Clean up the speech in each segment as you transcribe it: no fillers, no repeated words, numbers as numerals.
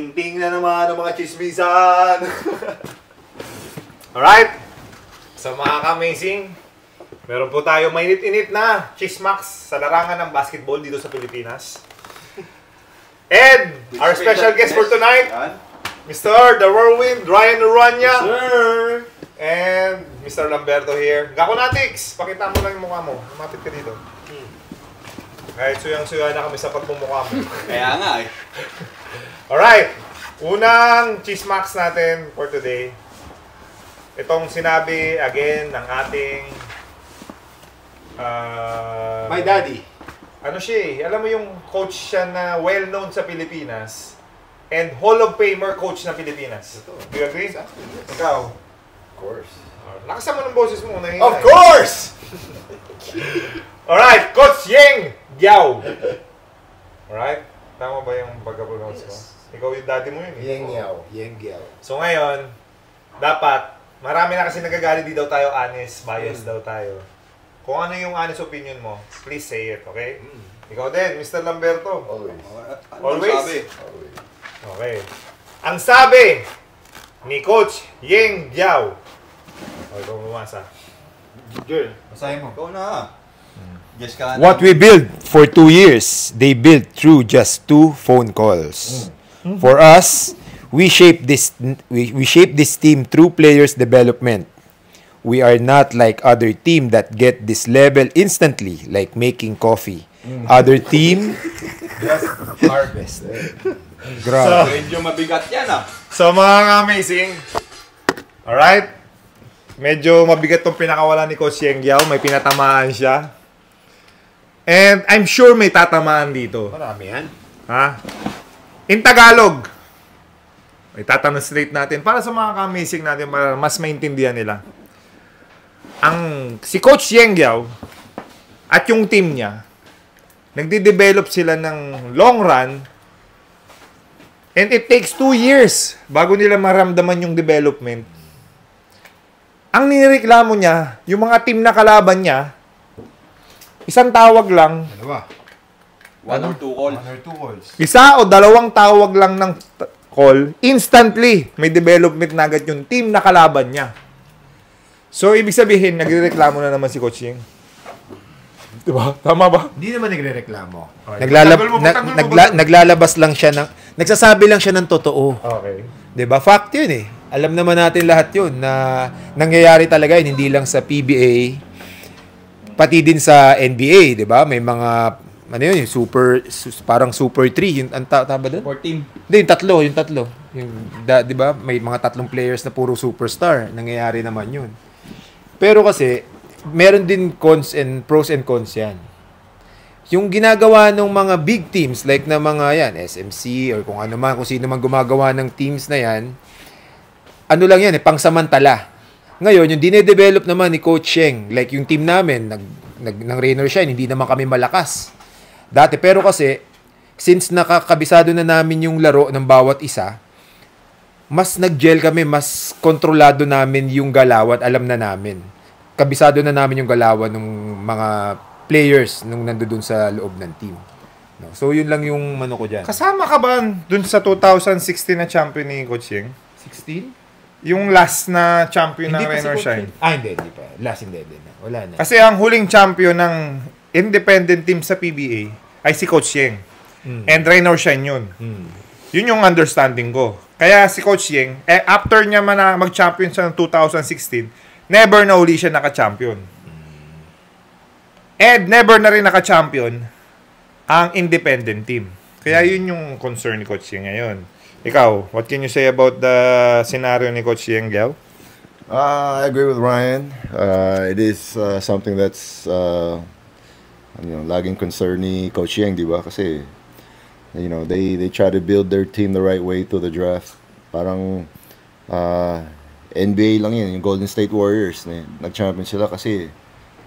Ting-ting na naman ang mga chismisan. Alright. So mga ka-amazing, meron po tayo mainit-init na chismax sa larangan ng basketball dito sa Pilipinas. And our special guest for tonight, Mr. The Whirlwind, Ryan Urania. Sir! And Mr. Lamberto here. Gakonatics, pakita mo lang yung mukha mo. Lumapit ka dito. Kahit suyang-suya na kami sa pagmumukha mo. Kaya nga eh. Alright, unang chismax natin for today. Itong sinabi again ng ating My daddy. ano siya eh, alam mo yung coach siya na well-known sa Pilipinas and Hall of Famer coach ng Pilipinas. Do you agree? Exactly, yes. Ikaw? Of course. Lakasan mo ng boses mo. Of course! Alright, Coach Yeng Giao. Alright? Tama ba yung pagka-pronounce mo? Ikaw yung daddy mo yun eh. Yeng Giao. So ngayon, dapat, marami na kasi nagagalit, di daw tayo honest, biased daw tayo. Kung ano yung honest opinion mo, please say it, okay? Ikaw din, Mr. Lamberto. Always. Always? Okay. Ang sabi ni Coach Yeng Giao. O, ikaw bumasa. Girl. Basahin mo. Ikaw na. Yes ka na. What we built for 2 years, they built through just 2 phone calls. For us, we shape this team through players' development. We are not like other team that get this level instantly, like making coffee. Other team, Just harvest. grabe. Medyo mabigat yan ah. So mga amazing, alright? Medyo mabigat tong pinakawala ni Coach Yeng Giao. May pinatamaan siya. And I'm sure may tatamaan dito. Marami yan. Ha? In Tagalog, may tatanong natin para sa mga ka-amazing natin para mas maintindihan nila. Si Coach Yeng Giao at yung team niya, nagde-develop sila ng long run and it takes 2 years bago nila maramdaman yung development. Ang nireklamo niya, yung mga team na kalaban niya, isang tawag lang, Dalawa. 1 or 2 calls. 1 or 2 calls. isa o dalawang tawag lang ng call, instantly may development na agad yung team na kalaban niya. So, ibig sabihin, nagrereklamo na naman si Coach Yeng. Diba? Tama ba? Hindi naman nagre-reklamo. Naglalabas lang siya ng nagsasabi lang siya ng totoo. Okay. 'Di ba? Fact 'yun eh. Alam naman natin lahat 'yun na nangyayari talaga yun, hindi lang sa PBA pati din sa NBA, 'di ba? May mga ano 'yun, yung parang Super 3, yung tama doon? 14. Hindi, yung tatlo. Yung 'di ba? May mga tatlong players na puro superstar. Nangyayari naman 'yun. Pero kasi meron din pros and cons yan. Yung ginagawa ng mga big teams like na mga yan, SMC or kung ano man, kung sino man gumagawa ng teams na yan, ano lang yan, pangsamantala. Ngayon, yung dinedevelop naman ni Coach Yeng, like yung team namin, ng Rain or Shine, hindi naman kami malakas. Dati, pero kasi, since nakakabisado na namin yung laro ng bawat isa, mas nag-gel kami, mas kontrolado namin yung galawan, alam na namin. Kabisado na namin yung galawan ng mga players nung nandoon sa loob ng team. No? So, yun lang yung ko dyan. Kasama ka ba dun sa 2016 na champion ni Coach Yeng? 16? Yung last na champion ng Hindi pa Rain si or Coach Shine? Yeng. Hindi pa. Last hindi. Wala na. Kasi ang huling champion ng independent team sa PBA ay si Coach Yeng. And Rain or Shine yun. Yun yung understanding ko. Kaya si Coach Yeng, after niya mag-champion sa 2016, never na uli siya naka-champion. And never na rin naka-champion ang independent team. Kaya yun yung concern ni Coach Yeng ngayon. Ikaw, what can you say about the scenario ni Coach Yeng Giao? I agree with Ryan. It is something that's laging concern ni Coach Yeng, di ba? Kasi they try to build their team the right way to the draft. Parang NBA lang yan, yung Golden State Warriors. Nag-champion sila kasi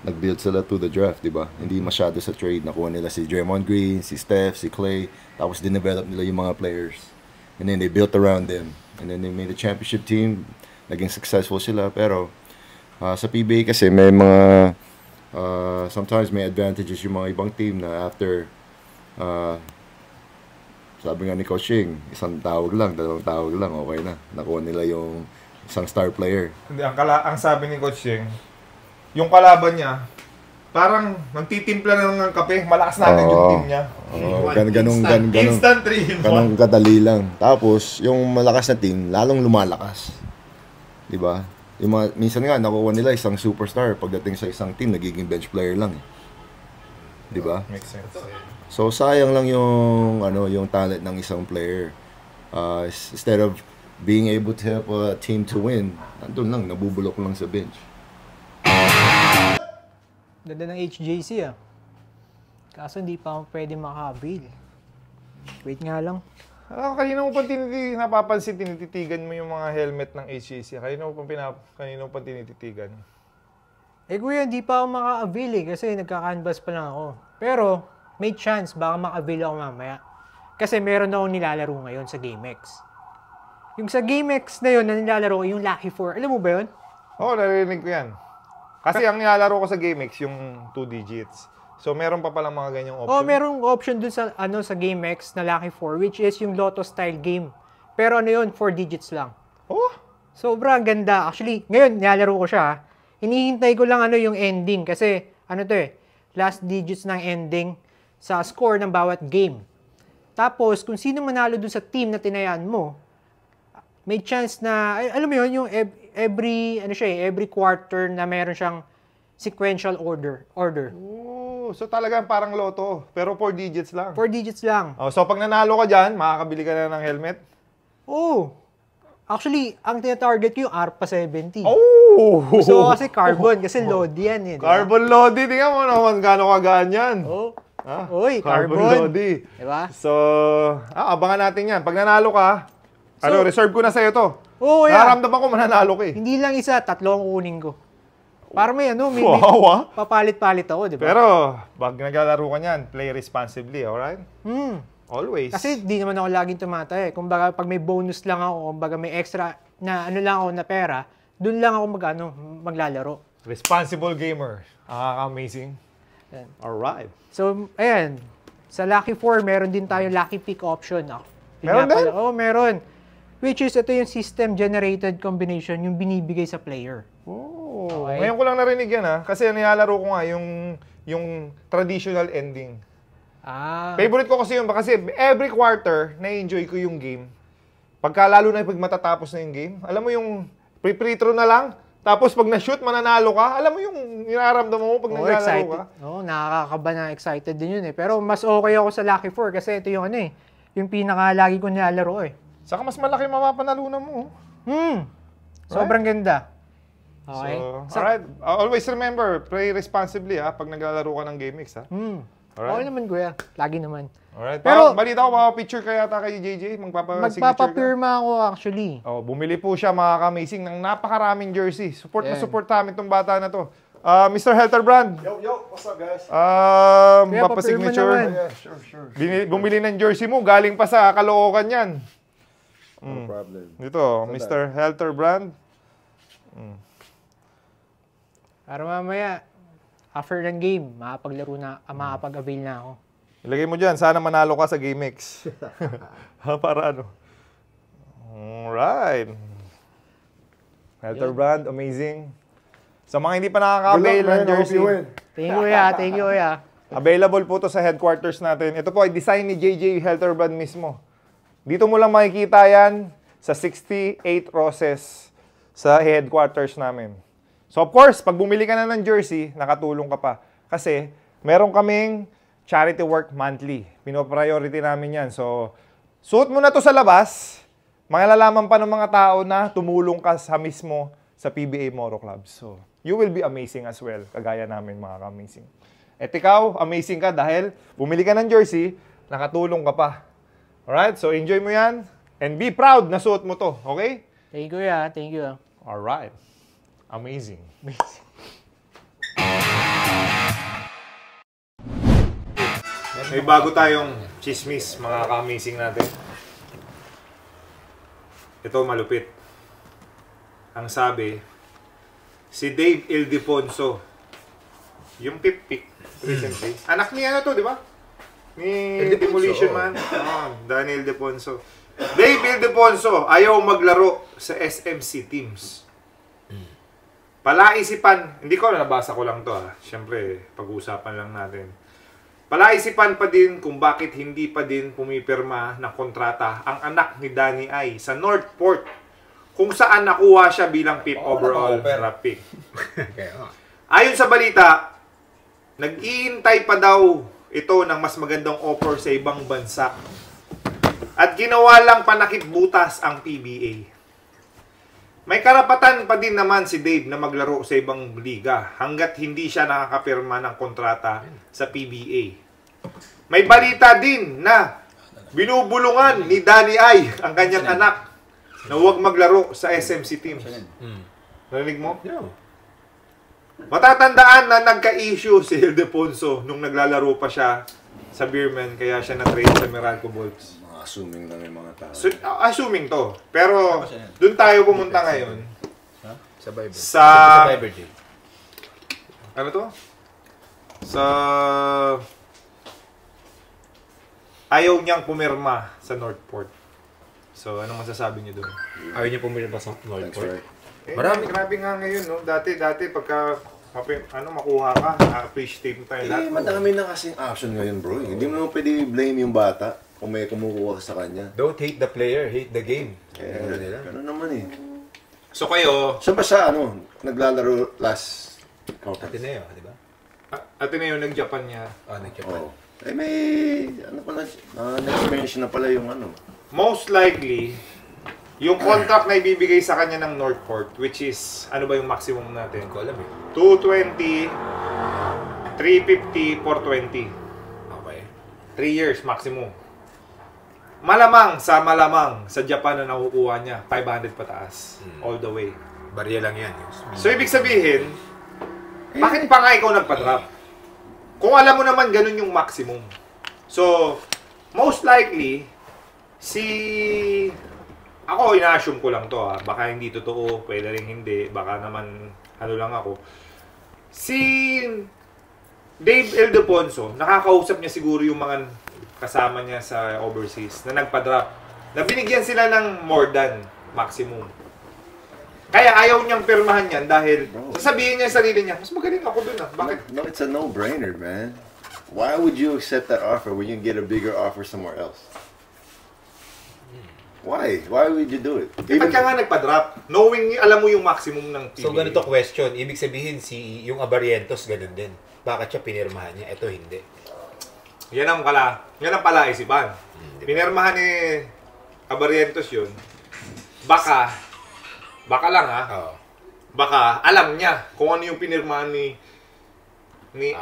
nag-build sila to the draft, di ba? Hindi masyado sa trade. Nakuha nila si Draymond Green, si Steph, si Clay. Tapos din-develop nila yung mga players. And then they built around them. And then they made a championship team. Naging successful sila. Pero sa PBA kasi may mga sometimes may advantages yung mga ibang team na after Sabi nga ni Coach Shing, isang tawag lang, dalawang tawag lang, okay na. Nakuha nila yung isang star player. Hindi, ang sabi ni Coach Yeng, yung kalaban niya, parang nagtitimpla na lang ng kape, malakas na agad yung team niya. Ganun. Instant 3-in-1. Ganun kadali lang. Tapos, yung malakas na team, lalong lumalakas. Diba? Yung minsan nga, nakuha nila isang superstar. Pagdating sa isang team, nagiging bench player lang. Diba? Makes sense. So, sayang lang yung, yung talent ng isang player. Instead of being able to help a team to win, nandun lang, nabubulok lang sa bench. Ganda ng HJC ah. Kaso hindi pa ako pwede makabil. Wait nga lang. Kanina mo pa napapansin, tinititigan mo yung mga helmet ng HJC. Kanina mo pa tinititigan. Eh kuya, hindi pa ako maka-avail eh. Kasi nagka-canvas pa lang ako. Pero, may chance baka maka-avail ako mamaya. Kasi meron na akong nilalaro ngayon sa GameX. Yung sa GameX na yun na nilalaro, yung Lucky 4. Alam mo ba yun? Oo, narinig ko yan. Kasi ang nilalaro ko sa GameX, yung 2 digits. So, meron pa palang mga ganyang option. Oh, merong option dun sa sa GameX na Lucky 4, which is yung Lotto style game. Pero ano yun, 4 digits lang. Oh? Sobrang ganda. Actually, ngayon nilalaro ko siya. Hinihintay ko lang yung ending kasi last digits ng ending sa score ng bawat game. Tapos, kung sino manalo dun sa team na tinayaan mo, may chance na, alam mo yun, yung every quarter na meron siyang sequential order. Oh, so talagang parang loto, pero 4 digits lang. 4 digits lang. Oh, so pag nanalo ka dyan, makakabili ka na ng helmet? Oh. Actually, ang tina-target ko yung ARPA 70. Oh! So, kasi carbon, kasi load yan eh. Diba? Carbon Lodi, tingnan mo naman gano'ng kagaan yan. Oh. Ah, Uy, carbon. Lodi. Diba? So, abangan natin yan. Pag nanalo ka, reserve ko na sa'yo to. Oo, yeah. Nararamdaman ko mananalo ka eh. Hindi lang isa, 3 ang kunin ko. Para may may Wow, papalit-palit ako, di ba? Pero, pag naglalaro ka niyan, play responsibly, alright? Always. Kasi di naman ako laging tumatay. Kumbaga, pag may bonus lang ako, kumbaga may extra na lang ako na pera, dun lang ako maglalaro. Responsible gamer. Amazing. Yan. Alright. So, ayan. Sa Lucky 4, meron din tayo Lucky Pick option. Meron din? Oo, meron. Which is, ito yung system-generated combination, yung binibigay sa player. Oh, Okay. ngayon ko lang narinig yan kasi nilalaro ko nga yung traditional ending. Favorite ko kasi yun kasi every quarter na-enjoy ko yung game. Lalo na pag matatapos na yung game, alam mo yung free throw na lang, tapos pag na-shoot, mananalo ka, alam mo yung niraramdaman mo pag naglalaro ka. Oo, nakakakaba na excited din yun eh. Pero mas okay ako sa Lucky 4 kasi ito yung yung pinaka-lagi ko nilalaro eh. Saka mas malaki mapapanalunan mo. Sobrang ganda. Okay. So, alright. Always remember, play responsibly pag naglalaro ka ng GameX Okay naman, kuya. Lagi naman. Alright. Pero, balita ko, picture kaya ata kay JJ? Magpapa-signature ka? Magpapapirma ako actually. Bumili po siya mga ka-amazing ng napakaraming jersey. Support na support namin itong bata na to. Mr. Helterbrand. Yo, what's up guys? Magpa-signature. naman. Yeah, sure. Bumili ng jersey mo, galing pa sa Caloocan yan. No problem. Dito, Mr. Helterbrand. Para mamaya, after ng game, makapag-avail na ako. Ilagay mo dyan, sana manalo ka sa GameX. Para ano. Alright. Helterbrand, amazing. Sa mga hindi pa nakaka-avail ng jersey, Thank you, kuya. Thank you, kuya. available po to sa headquarters natin. Ito po ay design ni JJ Helterbrand mismo. Dito mo lang makikita yan sa 68 Roses sa headquarters namin. So of course, pag bumili ka na ng jersey, nakatulong ka pa. Kasi meron kaming charity work monthly. Pino-priority namin yan. So, suot mo na to sa labas, malalaman pa ng mga tao na tumulong ka sa mismo sa PBA Moro Club. So, you will be amazing as well, kagaya namin mga ka-amazing. At ikaw, amazing ka dahil bumili ka ng jersey, nakatulong ka pa. Alright, so enjoy mo yan and be proud na suot mo to, okay? Thank you, kuya. Thank you. Alright. Amazing. May bago tayong chismis, mga ka-amazing natin. Ito malupit. Ang sabi, si Dave Ildefonso, yung pip-pick recently. Anak niya na to, di ba? Ni Ildefonso, Demolition oo. Man. Danny Ildefonso. Dave Ildefonso, ayaw maglaro sa SMC teams. Palaisipan, hindi ko nabasa ko lang to Siyempre, pag-uusapan lang natin. Palaisipan pa din kung bakit hindi pa din pumipirma ng kontrata ang anak ni Danny Ay sa Northport kung saan nakuha siya bilang 5th overall draft pick. Ayon sa balita, nag-iintay pa daw ito ng mas magandang offer sa ibang bansa. At ginawa lang panakip butas ang PBA. May karapatan pa din naman si Dave na maglaro sa ibang liga hanggat hindi siya nakakapirma ng kontrata sa PBA. May balita din na binubulungan ni Danny Ay ang kanyang anak na huwag maglaro sa SMC teams. Narinig mo? No. Matatandaan na nagka-issue si Ildefonso nung naglalaro pa siya sa Beerman kaya siya na-trade sa Meralco Wolves. Mga assuming lang yung mga tao. So, assuming to. Pero, dun tayo pumunta ngayon. Sa Bible. Sa... Bible, Jay. Ano to? Sa... Ayaw niyang pumirma sa Northport. So, anong masasabi niyo dun? Ayaw niya pumirma sa That's Northport. right. Marami. Grabe nga ngayon, no? Dati pagka makuha ka, appreciate mo tayo lahat. Madami na kasing option ngayon, bro. Hindi mo pwede blame yung bata kung may kumukuha ka sa kanya. Don't hate the player, hate the game. Kaya, gano'n naman eh. So kayo, Saan ba siya, naglalaro last conference? Ateneo, di ba? Ateneo nag-Japan niya. Nag-Japan. Oo. Eh may, na-experience na pala yung Most likely, yung contract na ibibigay sa kanya ng Northport, which is, ano ba yung maximum natin? Hindi ko alam eh. 220, 350, 420. Okay. 3 years maximum. Malamang sa Japan na nakukuha niya, 500 pataas. All the way. Barya lang yan. So, ibig sabihin, bakit pa nga ikaw nagpa-drop? Kung alam mo naman ganun yung maximum. So, most likely, ako, ina-assume ko lang to baka hindi totoo, pwede rin hindi, baka naman, ano lang ako. Si Dave Ildefonso, nakakausap niya siguro yung mga kasama niya sa overseas na nagpa-drop. Na binigyan sila ng more than maximum. Kaya ayaw niyang pirmahan yan dahil sasabihin niya sa sarili niya, mas magaling ako dun Bakit? No, it's a no-brainer, man. Why would you accept that offer when you can get a bigger offer somewhere else? Why? Why would you do it? Ba't ka nga nagpa-drop? Knowing, alam mo yung maximum ng PBA. So, ganito question. Ibig sabihin, yung Abarrientos, ganun din. Bakit siya pinirmahan niya? Ito, hindi. Yan ang palaisipan. Pinirmahan ni Abarrientos yun. Baka lang Oo. baka alam niya kung ano yung pinirmahan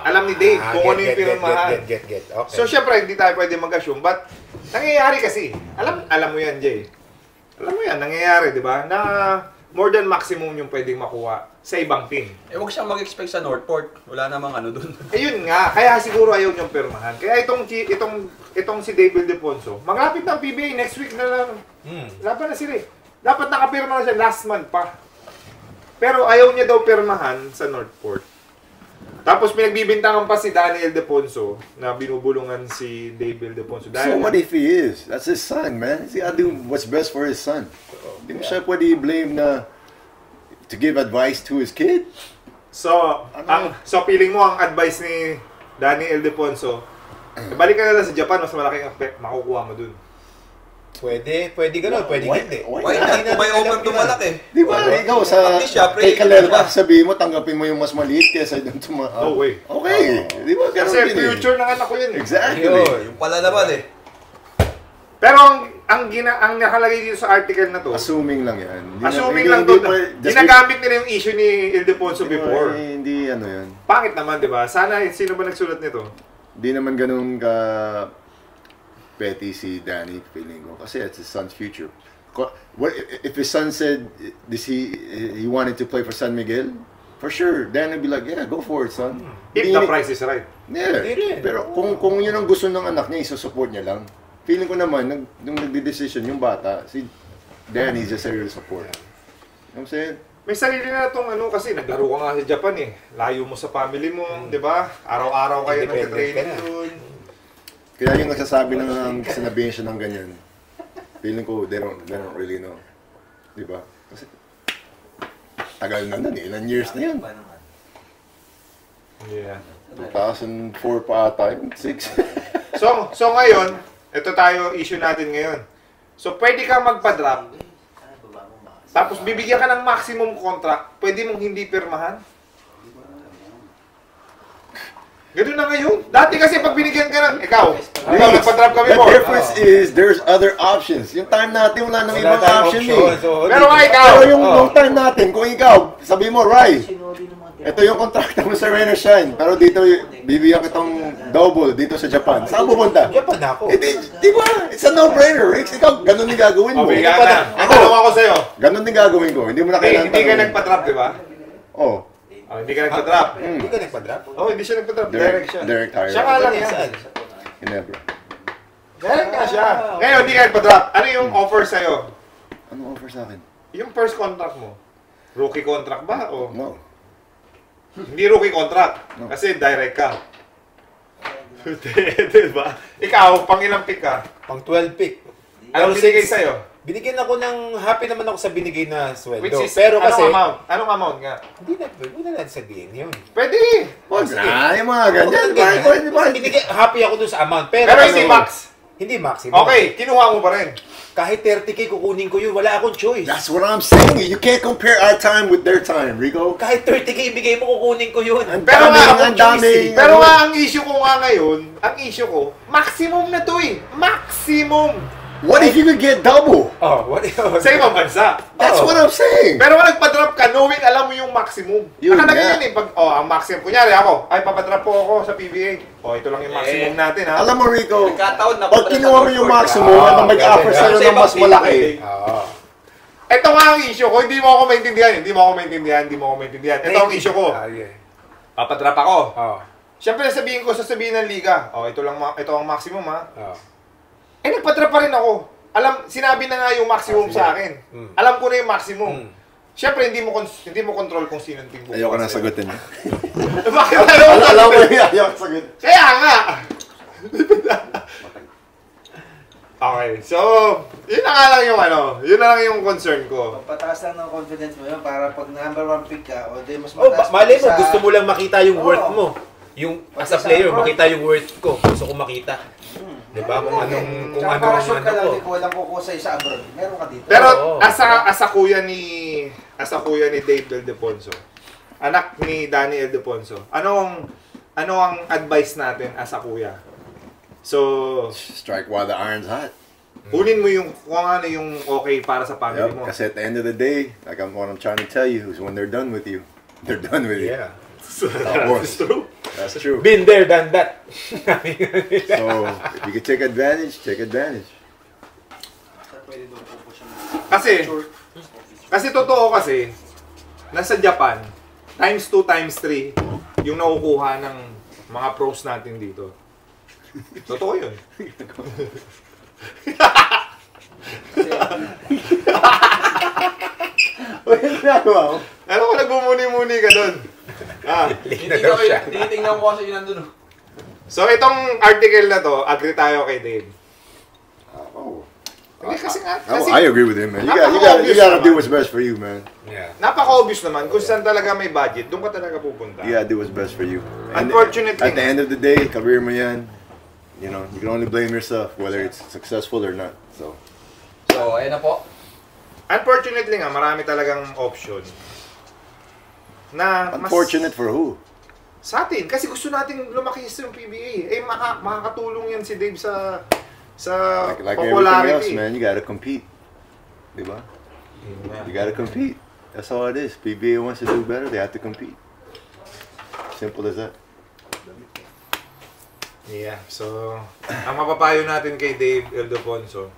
alam ni Dave kung ano yung pinirmahan. Get. Okay. So, syempre, hindi tayo pwede mag-assume. But, nangyayari kasi. Alam mo yan, Jay. Alam mo yan, nangyayari, di ba? Na more than maximum yung pwedeng makuha sa ibang team. Huwag siyang mag-expect sa Northport. Wala namang dun. Ayun nga, kaya siguro ayaw niyang pirmahan. Kaya itong si Dave Ildefonso, maglapit ng PBA next week na lang. Laban na sila eh. Dapat nakapirma na siya last month pa. Pero ayaw niya daw pirmahan sa Northport. Tapos pinagbibintangan pa si Danny Ildefonso na binubulungan si Dave Ildefonso. So what if he is? That's his son, man. He's gotta do what's best for his son. Hindi mo siya pwede blame na to give advice to his kid? So, feeling mo ang advice ni Danny Ildefonso, balik ka na lang sa Japan, mas malaking makukuha mo dun. Pwede gano'n, pwede hindi. Why not? May open to malaki. Di ba? Ikaw sa kay Kalel ba, sabihin mo, tanggapin mo yung mas maliit kaysa yung No way. Okay. Di ba? Ganun Kasi din eh. future ng anak ko yun eh. Exactly. Yung pala naman Pero ang nakalagay dito sa article na to, Assuming lang yan. assuming lang to, ginagamit nila yung issue ni Ildefonso before. Hindi yan. Pangit naman, di ba? Sana, sino ba nagsulat nito? Di naman ganun ka petty si Danny, feeling ko. Kasi it's his son's future. What if his son said he wanted to play for San Miguel? For sure, Danny would be like, yeah, go for it, son. If the price is right. Yeah. Pero kung yun ang gusto ng anak niya, isusupport niya lang. Feeling ko naman, nung nagde-decision yung bata, si Danny's just there to support. You know what I'm saying? May sarili na itong kasi naglaro ka nga sa Japan eh. Layo mo sa family mo, di ba? Araw-araw kayo nag-training dun. Kaya yung nagsasabi ng sinabihin siya ng ganyan, feeling ko, they don't really know. Diba? Kasi, tagal na nun eh. Ilan years na yun. Yeah. 2004 pa ata yun. 6. So ngayon, ito tayo, issue natin ngayon. So, pwede kang magpa-drop. Tapos, bibigyan ka ng maximum contract. Pwede mong hindi pirmahan. Ganun na ngayon. Dati kasi pag binigyan ka ng, ikaw, nagpa-drop kami The mo. difference is, there's other options. Yung time natin, wala nang ibang option eh. Pero nga ikaw, Pero yung time natin, kung ikaw, sabi mo, Rai, ito yung kontrakta mo sa Rain or Shine. Pero dito, bibigyan kitang double dito sa Japan. Saan pupunta? Japan na ako. Eh, di ba? It's a no-brainer, Riggs. Ikaw, ganun din gagawin mo. okay, yan. Ang tanong ako sa'yo. Ganun din gagawin ko. Hindi mo na kailangan Hindi ka tanungin. nagpa-drop, di ba? Oh. Oh, hindi ka nagpa-drop. Hindi ka nagpa-drop? Oh, hindi siya nagpa-drop. Direct siya. Direct hire. Siya nga lang yan. Saan? Ginebra. Direct nga siya. Ngayon, hindi ka nagpa-drop. Ano yung offer sa'yo? Ano offer sa akin? Yung first contract mo. Rookie contract ba? O No. hindi rookie contract. No. Kasi direct ka. Diba? Ikaw, pang ilang pick ka? Pang 12 pick. Anong Pero binigay since sa'yo? Binigyan ako ng, happy naman ako sa binigay na sweldo. Which is, Pero kasi, anong amount? Anong amount nga? hindi na natin sabihin yun. Pwede. Wag na, yung mga ganyan. Binigyan, happy ako dun sa amount. Pero Hindi max. Hindi maximum. Okay, kinuha mo pa rin. Kahit 30k kukunin ko yun, wala akong choice. That's what I'm saying. You can't compare our time with their time, Rico. Kahit 30k ibigay mo, kukunin ko yun. Pero nga, ang daming, Pero nga, ang issue ko nga ngayon, maximum na to eh. Maximum. what if you could get double? Oh, what? Sa ibang bansa. That's what I'm saying. Pero kung nagpa-drop ka, knowing alam mo yung maximum. Yun Nakalagay nga. yun eh. Pag, ang maximum. Kunyari ako, ay papadrop po ako sa PBA. Ito lang yung maximum natin ha. Alam mo, Rico, Nagkataon na pag kinuha mo yung maximum at mag-offer sa'yo ng mas malaki, Oo. Ito nga ang issue ko. Hindi mo ako maintindihan. Ito ang issue ko. Yeah. Papadrop ako. Oh. Siyempre sasabihin ng liga. Ito ang maximum ha. Oh. Nagpa-drop pa rin ako. Sinabi na nga yung maximum sa akin. Alam ko na yung maximum. Siyempre, hindi mo control kung sino yung team bubukas. ayoko na sagutin. Bakit Alam mo yun, ayoko sagutin. Kaya nga! Okay, so, yun na nga lang yung yun na lang yung concern ko. Pataas lang ng confidence mo yun para pag number 1 pick ka, o di mas Oh, mataas mali mo, sa- gusto mo lang makita yung worth Oo. mo. Yung as a player, makita yung worth ko. Gusto ko makita. Diba? Kung anong Para sure ka lang, ko. di ko walang kukuha sa'yo sa abroad. Meron ka dito. Pero Oo. asa kuya ni Dave Ildefonso, anak ni Danny Ildefonso, ano ang advice natin as a kuya? So, Strike while the iron's hot. kunin mo yung kung ano yung okay para sa family Yep, mo. kasi at the end of the day, what I'm trying to tell you is when they're done with you, they're done with you. Yeah. That's true. That's true. Been there, done that. So, if you can take advantage, take advantage. Kasi totoo kasi, nasa Japan, times 2, times 3, yung nakukuha ng mga pros natin dito. Totoo yun. Ano ko nagmumuni-muni ka doon? Tinitingnan ko kasi yun nandun. So itong article na to, agree tayo kay Dave. Oh. Hindi kasi nga, I agree with him, man. You Napaka-obvious gotta do naman. what's best for you, man. Yeah. napaka-obvious naman kung saan talaga may budget, doon ka talaga pupunta. You gotta do what's best for you. And Unfortunately, at the end of the day, career mo yan. You know, you can only blame yourself whether it's successful or not. So, So, ayun na po. unfortunately nga, marami talagang option na mas unfortunate for who? sa atin. Kasi gusto natin lumaki sa yung PBA. Makakatulong yan si Dave sa Like everything else, popularity. man. You gotta compete. Diba? You gotta compete. That's all it is. PBA wants to do better, they have to compete. Simple as that. Yeah, so ang mapapayo natin kay Dave Ildefonso,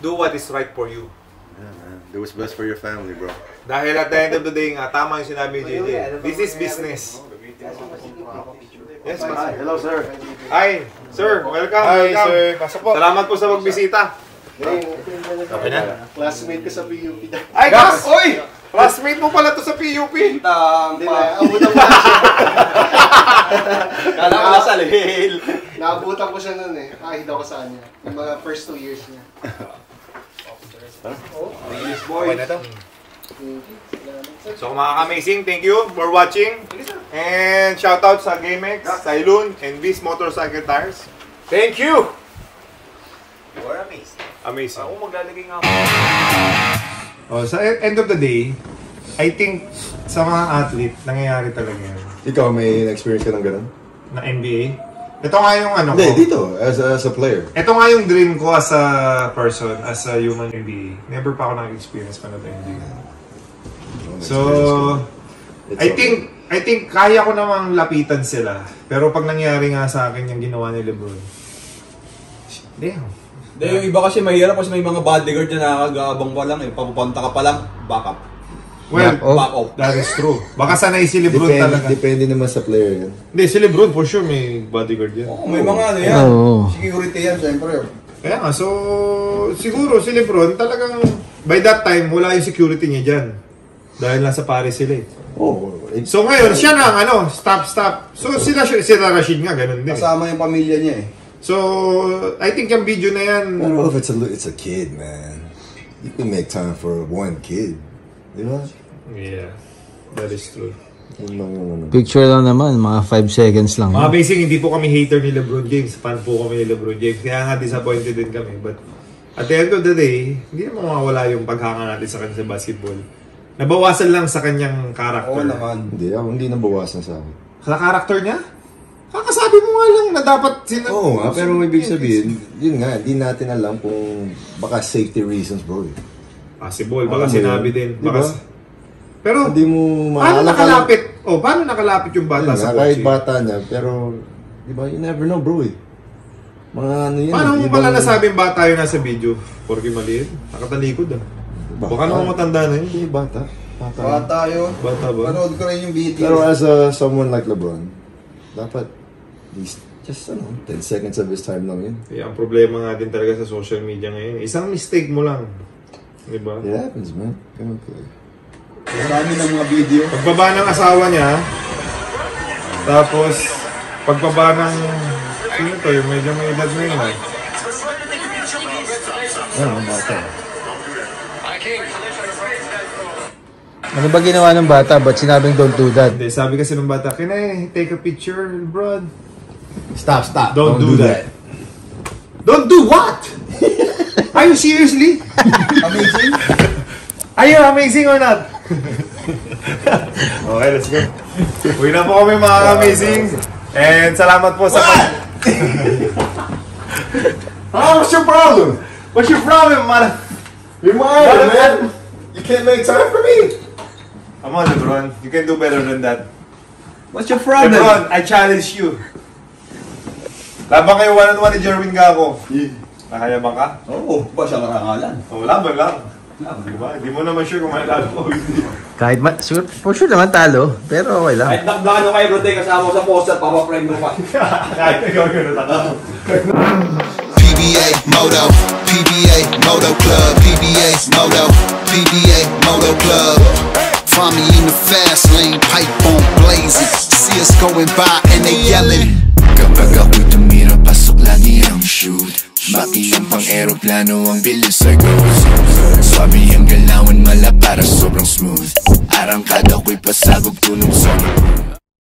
do what is right for you. Yeah, man. Do what's best for your family, bro. Dahil at the end of the day nga, tama yung sinabi ni JJ. This is business. Yes, Hi, hello, sir. Hi, sir. Welcome. Hi, welcome. sir. Pasok po. Salamat po sa pagbisita. Okay na? Classmate ko sa PUP. Ay, Gas! Oy! Classmate mo pala to sa PUP. Hindi na, abutan mo lang siya. Kala ko nasa lihil. Naabutan ko siya nun eh. Kahit ako sa kanya. Yung mga first 2 years niya. Boy. na to. So mga ka-amazing, thank you for watching. And shoutout sa GameX, Sailun, and Beast Motorcycle Tires. Thank you! You are amazing. Amazing. Ako maglalagay nga ako. Oh, sa end of the day, I think sa mga athlete, nangyayari talaga yan. Ikaw, may experience ka ng ganun? Na NBA. Ito nga yung ano ko. Hindi, dito, as a player. Ito nga yung dream ko as a person, as a human NBA. Never pa ako nag-experience pa na NBA. So, I think kaya ko namang lapitan sila. Pero pag nangyari nga sa akin yung ginawa ni LeBron, damn. Hindi, yung iba kasi mahirap kasi may mga bodyguard na nakakagabang pa lang eh. Papupunta ka pa lang, back up. Well, Back up. that is true. Baka sanay si LeBron talaga. Depende naman sa player yan. Hindi, si LeBron for sure may bodyguard yan. Oo, may mga ano yan. Security yan, syempre. Kaya nga, so siguro si LeBron talagang by that time wala yung security niya dyan. Dahil nasa Paris sila eh. Oh, So ngayon, siya na ang stop. So sila Rashid nga, ganun din. Kasama yung pamilya niya eh. So, I think yung video na yan, Pero if it's a kid, man. You can make time for one kid. Di ba? yeah, that is true. Yun lang yung ano. Picture lang naman, mga 5 seconds lang. Mga basic, hindi po kami hater ni LeBron James. Fan po kami ni LeBron James. Kaya nga disappointed din kami. But at the end of the day, hindi naman mawawala yung paghanga natin sa kanya sa basketball. Nabawasan lang sa kanyang character. Oo naman. Hindi nabawasan sa akin. Sa character niya? Kakasabi mo nga lang na dapat Oo nga, pero ibig sabihin, yun nga, hindi natin alam kung baka safety reasons, bro. Possible. Baka Ano sinabi yun? din. Diba? Pero, Hindi mo paano nakalapit? Paano nakalapit yung bata sa kahit kotse? bata niya, pero, di ba, you never know, bro. Mga ano yun. Paano mo ibang- pala nasabing bata yun nasa video? Porque maliit. Nakatalikod ah. Baka naman matanda na yun. Hindi, bata. Bata yun. Bata ba? Panood ko rin yung video. Pero as someone like LeBron, dapat, just 10 seconds of his time lang yun. Ang problema nga din talaga sa social media ngayon. Isang mistake mo lang. Di ba? It happens, man. Come on, play. Marami ng mga video. Pagbaba ng asawa niya, tapos pagbaba ng sino to, yung medyo may edad na yun. Bata. Ano ba ginawa ng bata? Ba't sinabing don't do that? Hindi, sabi kasi ng bata, can I take a picture, bro? Stop. Don't do that. Don't do what? Are you seriously? Amazing. Are you amazing or not? Okay, let's go. Uwi na po kami mga amazing. And salamat po sa What's your problem? What's your problem, man? You're mine, man. You can't make time for me. Come on, LeBron. You can do better than that. What's your problem? LeBron, I challenge you. Laban kayo one-on-one ni Jerwin Gago. Nakayabang ka? Oo, ba siya karangalan? O, laban lang. Diba? Hindi mo naman sure kung manalo ko. Kahit for sure naman talo, pero okay lang. Kahit nakbaka nyo kayo, bro, kasama ko sa poster, papaprime mo pa. Kahit ikaw yun nataka. PBA Moto, PBA Moto Club, PBA Moto, PBA Moto Club. Find me in the fast lane, pipe on blazing. See us going by and they yelling. Kapag ako'y tumira, pasok lagi ang shoot. Baki ang pang-aeroplano, ang bilis ay goes. Swabe ang galawan, mala para sobrang smooth. Arangkada ko'y pasagog, tunog sa